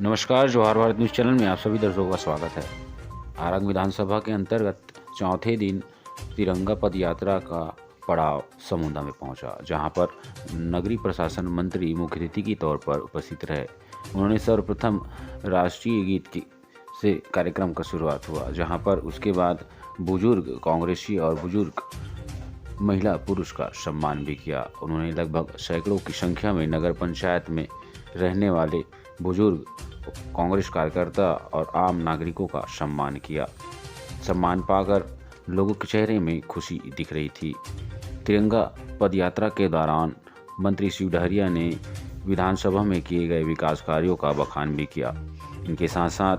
नमस्कार, Jawahar Bharat news channel में आप सभी दर्शकों का स्वागत है। आरंग विधानसभा के अंतर्गत चौथे दिन तिरंगा पद यात्रा का पड़ाव समूंदा में पहुंचा, जहां पर नगरीय प्रशासन मंत्री मुख्य अतिथि के तौर पर उपस्थित रहे। उन्होंने सर्वप्रथम राष्ट्रीय गीत से कार्यक्रम का शुरुआत हुआ, जहां पर उसके बाद बुजुर्ग कांग्रेसी और बुजुर्ग महिला पुरुष का सम्मान भी किया। उन्होंने लगभग सैकड़ों की संख्या में नगर पंचायत में रहने वाले बुजुर्ग कांग्रेस कार्यकर्ता और आम नागरिकों का सम्मान किया। सम्मान पाकर लोगों के चेहरे में खुशी दिख रही थी। तिरंगा पद यात्रा के दौरान मंत्री शिव डहरिया ने विधानसभा में किए गए विकास कार्यों का बखान भी किया। इनके साथ साथ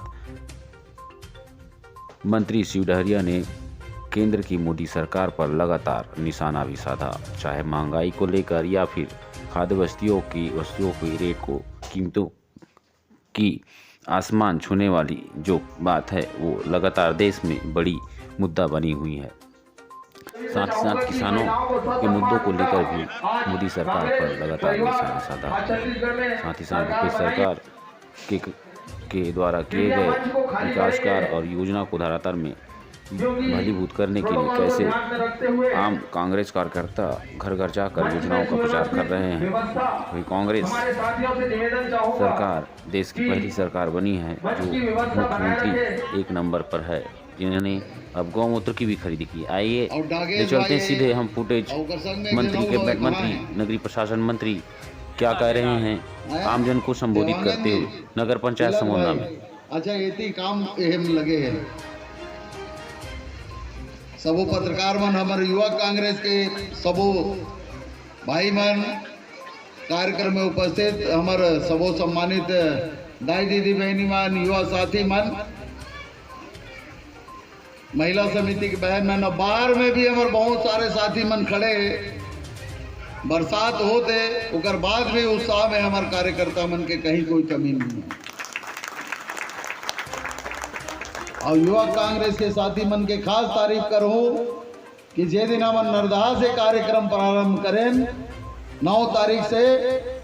मंत्री शिव डहरिया ने केंद्र की मोदी सरकार पर लगातार निशाना भी साधा, चाहे महंगाई को लेकर या फिर खाद्य वस्तुओं की रेट को कीमतों की आसमान छूने वाली जो बात है वो लगातार देश में बड़ी मुद्दा बनी हुई है। साथ ही साथ किसानों के मुद्दों को लेकर भी मोदी सरकार पर लगातार निशाना साधा। साथ ही साथ भूपेश सरकार के द्वारा किए गए विकास कार्य और योजना को धरातल में भलीभूत करने के लिए कैसे आम कांग्रेस कार्यकर्ता घर घर जाकर योजनाओं का प्रचार कर रहे हैं। वही कांग्रेस सरकार देश की पहली सरकार बनी है जो मुख्यमंत्री एक नंबर पर है, जिन्होंने अब गौमूत्र की भी खरीदी की। आइए ले चलते हैं सीधे हम फुटेज मंत्री नगरीय प्रशासन मंत्री क्या कह रहे हैं आमजन को संबोधित करते हुए नगर पंचायत समूंदा में। अच्छा ये काम अहम लगे हैं सबो पत्रकार मन, हमारे युवा कांग्रेस के सबो भाई मन, कार्यक्रम में उपस्थित हमारे सबो सम्मानित दाई दीदी बहनी मन, युवा साथी मन, महिला समिति के बहन मन, बाहर में भी हमारे बहुत सारे साथी मन खड़े। बरसात होते उकर बाद भी उत्साह में हमारे कार्यकर्ता मन के कहीं कोई कमी नहीं है। और युवा कांग्रेस के साथी मन के खास तारीफ करूं कि जे दिन हम नरदहा से कार्यक्रम प्रारंभ करें 9 तारीख से,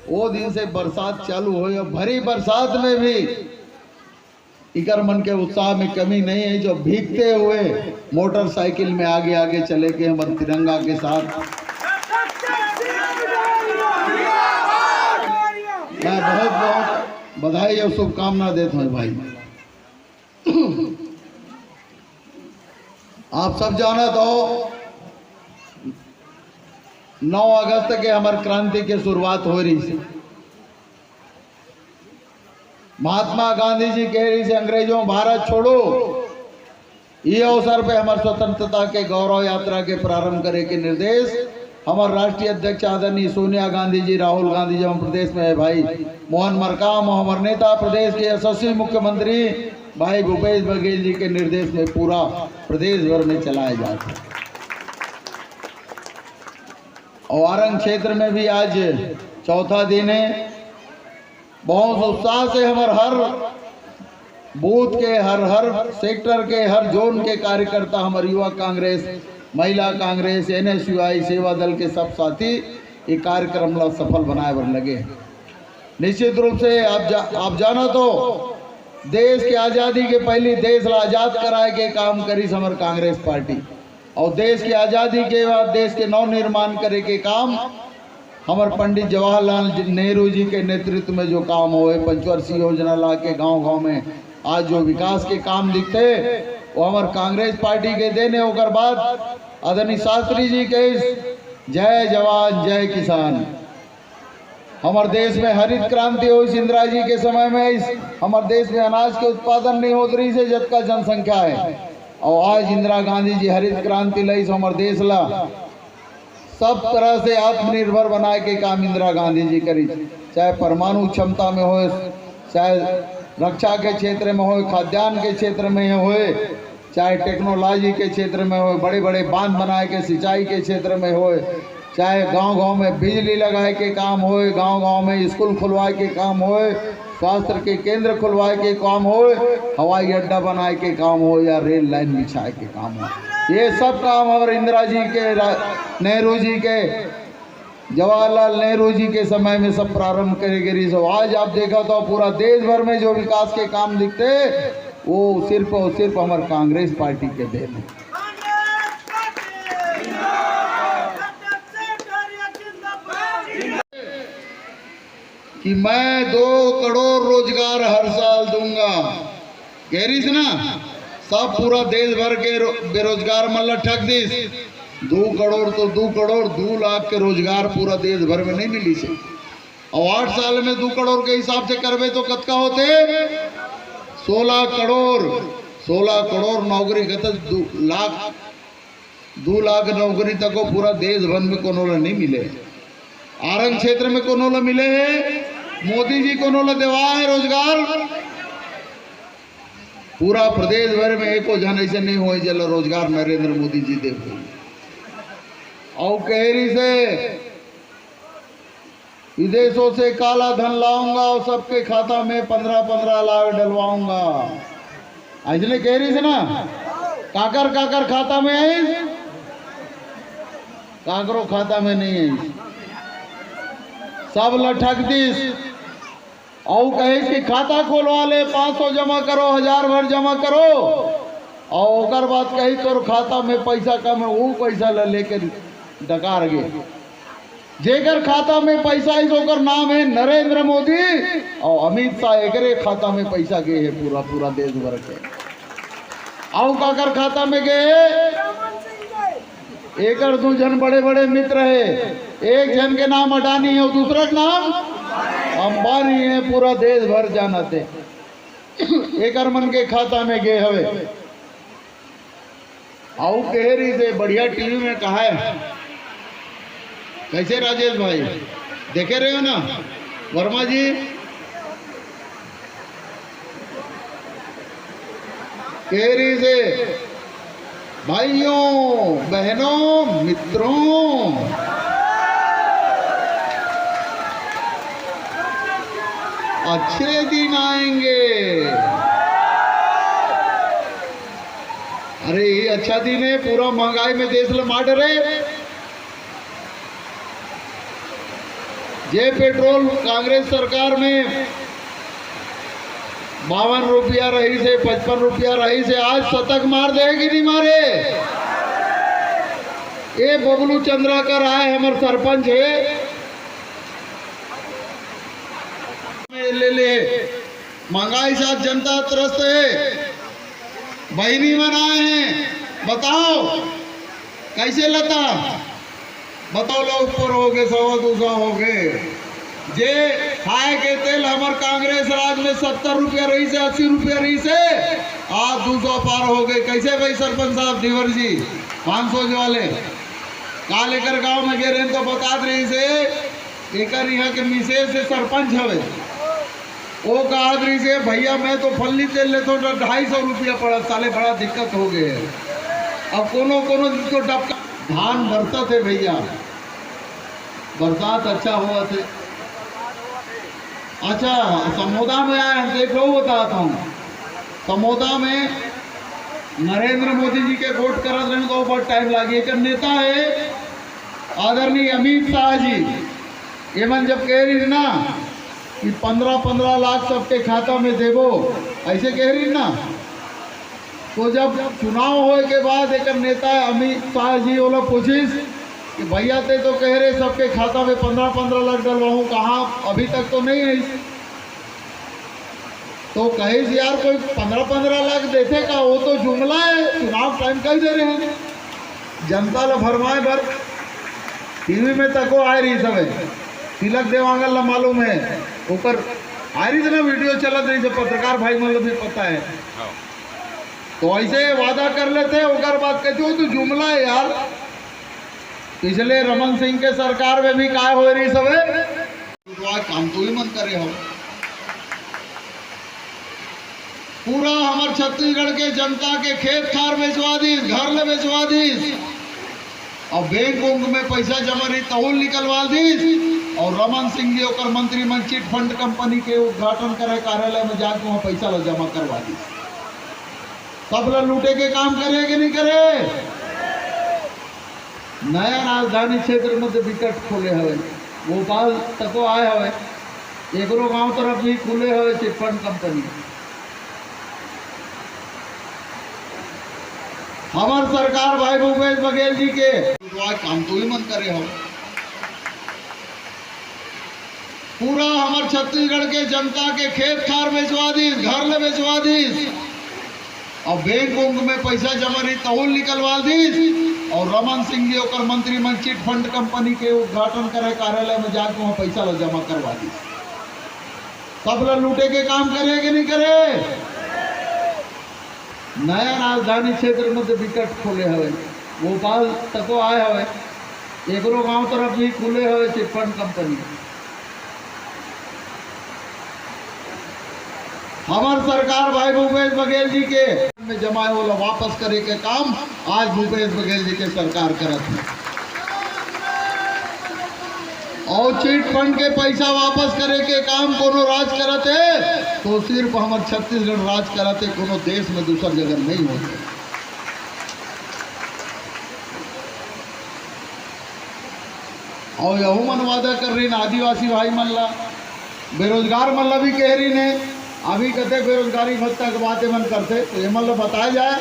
वो दिन से बरसात चालू हो, भरी बरसात में भी इकर मन के उत्साह में कमी नहीं है। जो भीगते हुए मोटरसाइकिल में आगे आगे चले के हमारे तिरंगा के साथ, मैं बहुत बहुत बधाई और शुभकामना देता हूँ भाई। आप सब जाना तो 9 अगस्त के हमारे क्रांति की शुरुआत हो रही है। महात्मा गांधी जी कह रही से अंग्रेजों भारत छोड़ो, ये अवसर पे हमारे स्वतंत्रता के गौरव यात्रा के प्रारंभ करे के निर्देश हमारे राष्ट्रीय अध्यक्ष आदरणीय सोनिया गांधी जी, राहुल गांधी जी हम प्रदेश में है भाई मोहन मरकाम, हमारे नेता प्रदेश के यशस्वी मुख्यमंत्री भाई भूपेश बघेल जी के निर्देश में पूरा प्रदेश भर में चलाया जाता है। और आरंग क्षेत्र में भी आज चौथा दिन है। बहुत उत्साह से हमारे हर बूथ के हर सेक्टर के हर जोन के कार्यकर्ता, हमारे युवा कांग्रेस, महिला कांग्रेस, NSUI सेवा दल के सब साथी ये कार्यक्रम ला सफल बनाए बर लगे। निश्चित रूप से आप जाना तो देश की आज़ादी के पहले देश ला आज़ाद कराए के काम करी हमारे कांग्रेस पार्टी, और देश की आज़ादी के बाद देश के नव निर्माण करे के काम हमारे पंडित जवाहरलाल नेहरू जी के नेतृत्व में जो काम हुए, पंचवर्षीय योजना ला के गांव गांव में आज जो विकास के काम दिखते वो हमारे कांग्रेस पार्टी के देने। होकर बाद आदरणीय शास्त्री जी के जय जवान जय किसान, हमारे देश में हरित क्रांति हुई इंदिरा जी के समय में। हमारे देश में अनाज के उत्पादन नहीं होत रही से जत का जनसंख्या है, और आज इंदिरा गांधी जी हरित क्रांति लाई हमारे देश ला सब तरह से आत्मनिर्भर बनाए के काम इंदिरा गांधी जी करी, चाहे परमाणु क्षमता में हो, चाहे रक्षा के क्षेत्र में हो, खाद्यान्न के क्षेत्र में हो, चाहे टेक्नोलॉजी के क्षेत्र में हो, बड़े बड़े बांध बनाए के सिंचाई के क्षेत्र में हो, चाहे गांव-गांव में बिजली लगाए के काम हो, गांव-गांव में स्कूल खुलवाए के काम हो, स्वास्थ्य के केंद्र खुलवाए के काम हो, हवाई अड्डा बनाए के काम हो, या रेल लाइन बिछाए के काम हो, ये सब काम हमारे इंदिरा जी के, नेहरू जी के जवाहरलाल नेहरू जी के समय में सब प्रारंभ करे गई। सब आज आप देखा तो पूरा देश भर में जो विकास के काम दिखते वो सिर्फ और सिर्फ हमारे कांग्रेस पार्टी के देन है। कि मैं 2 करोड़ रोजगार हर साल दूंगा, कह रही थी ना, सब पूरा देश भर के बेरोजगार मतलब ठग दिस 2 करोड़ तो 2 करोड़ 2 लाख के रोजगार पूरा देश भर में नहीं मिली से। और 8 साल में 2 करोड़ के हिसाब से करवे तो कतका होते 16 करोड़। 16 करोड़ नौकरी कहते 2 लाख नौकरी तक को पूरा देश भर में कोनोला नहीं मिले। आरंग क्षेत्र में कोनोला मिले हैं, मोदी जी कोनोला देवा है रोजगार। पूरा प्रदेश भर में एको जन ऐसे नहीं हुए जल रोजगार नरेंद्र मोदी जी दे। और कहरी से विदेशों से काला धन लाऊंगा और सबके खाता में 15-15 लाख डलवाऊंगा। ऐसे कह रही थी ना, काकर काकर खाता में है, काकरो खाता में नहीं है, सब लठक दिस। और कहे कि खाता खोलवा ले, 500 जमा करो, 1000 भर जमा करो, और ओकर बाद कही तोर खाता में पैसा कम है, वो पैसा लेके डकार गे। जेकर खाता में पैसा है ओकर नाम है नरेंद्र मोदी और अमित शाह, एकरे खाता में पैसा गए है पूरा पूरा देश भर के। और काकर खाता में गए, एकर 2 जन बड़े बड़े मित्र है, एक जन के नाम अडानी है और दूसरा का नाम अंबानी है, पूरा देश भर जानते एकर मन के खाता में गए हवे। आओ कह से बढ़िया टीवी में कहा है, कैसे राजेश भाई देखे रहे हो ना वर्मा जी, केरी से भाइयों बहनों मित्रों, अच्छे दिन आएंगे। अरे ये अच्छा दिन है, पूरा महंगाई में देश लमाट रहे। जे पेट्रोल कांग्रेस सरकार में 52 रुपया रही से 55 रुपया रही से, आज शतक मार देगी नहीं मारे। ये बबलू चंद्राकर आए हमारे सरपंच है, ले महंगाई से आज जनता त्रस्त है। बहनी बनाए हैं, बताओ कैसे लता, बताओ लो ऊपर हो गए 100-200 हो गए। जे खाए के तेल हमार कांग्रेस राज में 70 रुपया रही से 80 रुपया रही से, आज 200 पार हो गए। कैसे भाई सरपंच साहब धीवर जी 500 वाले का लेकर गांव में गए रहे तो बता रही से, एक यहाँ के मिसेज से सरपंच हवे, वो कहा रही से भैया मैं तो फल्ली तेल ले तो 250 रुपया पड़ा, साले बड़ा दिक्कत हो गए। अब कोनो कोनो तो डबका धान बरसा थे भैया, बरसात अच्छा हुआ थे। अच्छा समोदा में आए, देख लो बताता हूँ, समोदा में नरेंद्र मोदी जी के वोट करत रहे तो बहुत टाइम लगी। एक नेता है आदरणीय अमित शाह जी, ये मन जब कह रही ना कि 15-15 लाख सबके खाता में देवो, ऐसे कह रही ना, तो जब चुनाव होए के बाद एक नेता अमित शाह जी वो लोग पूछिस कि भैया ते तो कह रहे सबके खाता में 15-15 लाख डलवाऊँ, कहाँ अभी तक तो नहीं है। तो कहे यार कोई 15-15 लाख देते का, वो तो जुमला है, चुनाव टाइम कहीं दे रहे हैं, जनता ला भरमाए भर। टीवी में तको आ रही सब है, तिलक देवांगल ला मालूम है, ऊपर आ रही थी ना वीडियो चलत रही से, पत्रकार भाई मतलब भी पता है। तो ऐसे वादा कर लेते, ओकर बात कहते हो तो जुमला है यार। पिछले रमन सिंह के सरकार में भी काय हो रही सब है, काम तो ही मन करे हो। पूरा हमारे छत्तीसगढ़ के जनता के खेत खार बेचवा दीस, घर ले बेचवा दीस, और बैंक उंक में पैसा जमा रही तहुल निकलवा दीस। और रमन सिंह जी और मंत्रीमंडल चिट फंड कंपनी के उद्घाटन करे कार्यालय में जाकर वहाँ पैसा ला जमा करवा दी। सब ला लूटे के काम करे कि नहीं करे? नया राजधानी क्षेत्र में विकट खोले हवे, भोपाल तको आए हवे, एकरो गांव तरफ भी खुले हवे चिटफंड कंपनी। हमार सरकार भाई भूपेश बघेल जी के काम तो ही मन करे हो। पूरा हमार छत्तीसगढ़ के जनता के खेत खार बेचवा दीस, घर ले बेचवा दीस, और बैंक उंक में पैसा जमा रही तहुल निकलवा दीस, और रमन सिंह जी और मंत्री मन चिट फंड कंपनी के उद्घाटन करे कार्यालय में जाके वहां पैसा ला जमा करवा दी। सब ला लूटे के काम करे कि नहीं करे? नया राजधानी क्षेत्र में विकट खोले हवे, भोपाल तको आए हवे, एकरो गांव तरफ भी खुले हवे चिटफंड कंपनी। हमार सरकार भाई भूपेश बघेल जी के में जमाए वाला वापस करे के काम आज भूपेश बघेल जी के सरकार करत है, और चिट फंड के पैसा वापस करे के काम कोनो राज करत है तो सिर्फ हमार छत्तीसगढ़ राज करत है, कोनो देश में दूसर जगह नहीं होते। और यहू मन वादा कर रही आदिवासी भाई मन ला, बेरोजगार मन ला भी कह रही ने अभी कहते बेरोजगारी भत्ता के बातें मन करते, तो ये मतलब बताया जाए,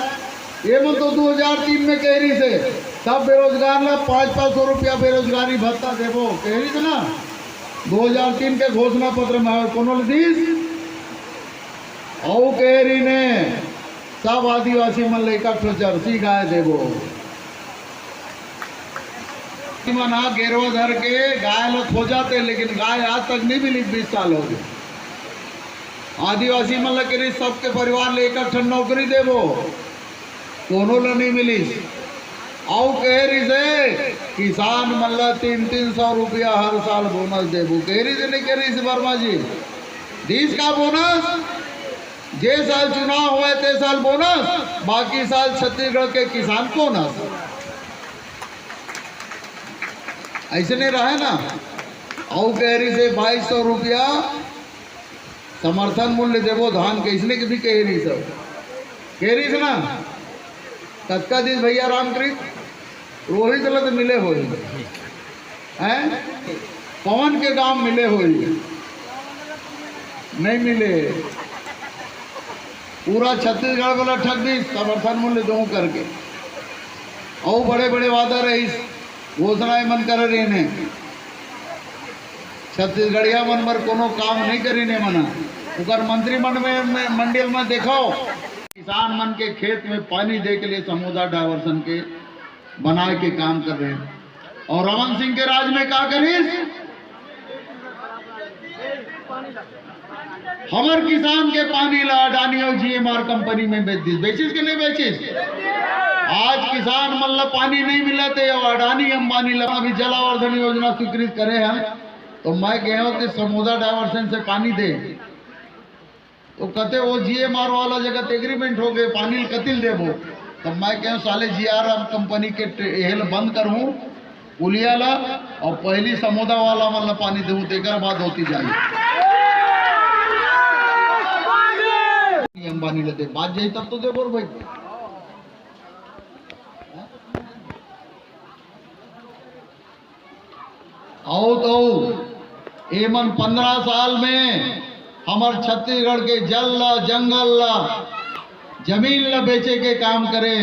ये मन तो 2003 में कह रही से सब बेरोजगार ला 500 रुपया बेरोजगारी भत्ता देवो कह रही थे ना, 2003 के घोषणा पत्र में कोनो दीस, और कह रही ने सब आदिवासी मन लेकर जर्सी गाय देवो। मना गेरवा धर के गाय लोग खो जाते, लेकिन गाय आज तक नहीं मिली, 20 साल हो गए। आदिवासी मन लगे सबके परिवार ले एक नौकरी देवो, कोनो ला नहीं मिली। और कह रही से किसान मन ला 300 रुपया हर साल बोनस देवो, कह रही से नहीं कह रही से वर्मा जी, दीस का बोनस जे साल चुनाव हुए ते साल बोनस, बाकी साल छत्तीसगढ़ के किसान बोनस, ऐसे नहीं रहे ना। और कह रही से 2200 रुपया समर्थन मूल्य देवो धान के, इसने भी कह रही सब कह रही थी ना। तत्का दिन भैया रामकृत रोहित लत मिले हो हैं, पवन के गांव मिले हो नहीं मिले, पूरा छत्तीसगढ़ वाला ठग दी समर्थन मूल्य दो करके। और बड़े बड़े वादा रही घोषणाएं मन कर रही ने, छत्तीसगढ़िया मन पर कोनो काम नहीं करी ने मना, उकर मंत्रिमंडल में मंडल में देखो किसान मन के खेत में पानी दे के लिए समुद्र डायवर्सन के बनाए के काम कर रहे हैं। और रमन सिंह के राज में क्या करीस, हमार किसान के पानी ला अडानी और GMR कंपनी में बेच दी, बेचिस के नहीं बेचिस? आज किसान मन ला पानी नहीं मिला थे, और अडानी अंबानी ला अभी जलावर्धन योजना स्वीकृत करे हैं, तो मैं कह हूं कि समुद्र डायवर्सन से पानी दे, तो कहते वो GMR वाला जगह एग्रीमेंट हो गए पानी कतिल देवो, तो मैं कह साले GMR कंपनी के हेल बंद करूं पुलिया ला, और पहली समुद्र वाला मन ला पानी देवो, तेकर बाद होती जाए अंबानी ले दे, बात जाई तब तो दे बोल भाई। आओ तो एमन 15 साल में हमार छत्तीसगढ़ के जल ला, जंगल ला, जमीन ला बेचे के काम करे।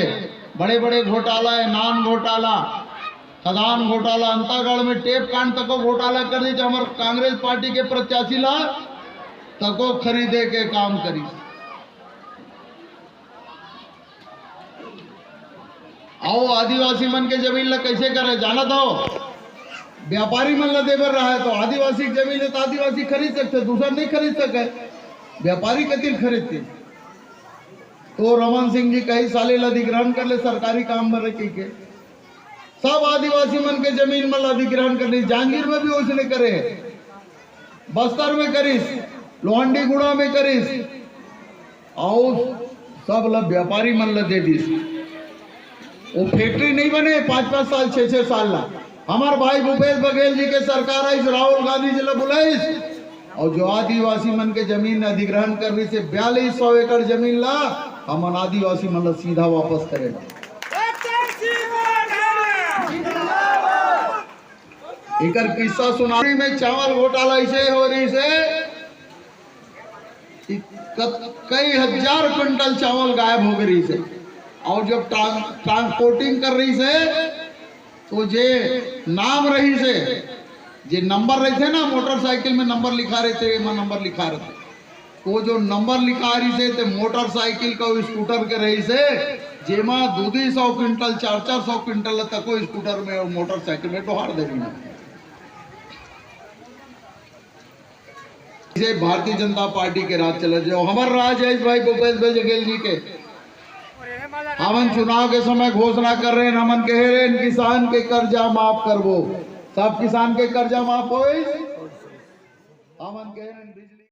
बड़े बड़े घोटाला है, नान घोटाला, खदान घोटाला, अंतागढ़ में टेप कांड तको घोटाला कर दी, हमारे कांग्रेस पार्टी के प्रत्याशी ला तको खरीदे के काम करी। आओ आदिवासी मन के जमीन ला कैसे करे जाना दो, व्यापारी मन ला देवर रहा है, तो आदिवासी जमीन है तो आदिवासी खरीद सकते, दूसरा नहीं खरीद सके, व्यापारी कतिल खरीदते। तो रमन सिंह जी कई साले अधिग्रहण कर ले सरकारी काम में रखी के, सब आदिवासी मन के जमीन में अधिग्रहण कर ली। जांगीर में भी उसने करे, बस्तर में करीस, लोहंडी गुड़ा में करीस, और सब ला व्यापारी मन ला दे दीस। वो फैक्ट्री नहीं बने 5-5 साल 6-6 साल ला। हमार भाई भूपेश बघेल जी के सरकार आई, राहुल गांधी जी ला बुलाईस, और जो आदिवासी मन के जमीन अधिग्रहण करने से 4200 एकड़ जमीन ला हम आदिवासी मन ला सीधा वापस करेगा। एक किस्सा सुना में चावल घोटाला ऐसे हो रही से कई हजार क्विंटल चावल गायब हो गई से, और जब ट्रांसपोर्टिंग कर रही से तो जे नाम रही से जे नंबर रहे थे ना, मोटरसाइकिल में नंबर लिखा रहे थे, नंबर लिखा रहे थे, वो जो नंबर लिखा रही से ते मोटरसाइकिल का स्कूटर के रही से जेमा 200 क्विंटल 400 क्विंटल तक स्कूटर में और मोटरसाइकिल में डोहार दे रही है। इसे भारतीय जनता पार्टी के राज चले जो हमारे राज है भाई भूपेश भाई बघेल जी के। हमन चुनाव के समय घोषणा कर रहे हैं, हमन कह रहे हैं किसान के कर्जा माफ करबो, सब किसान के कर्जा माफ हो, हमन कह रहे हैं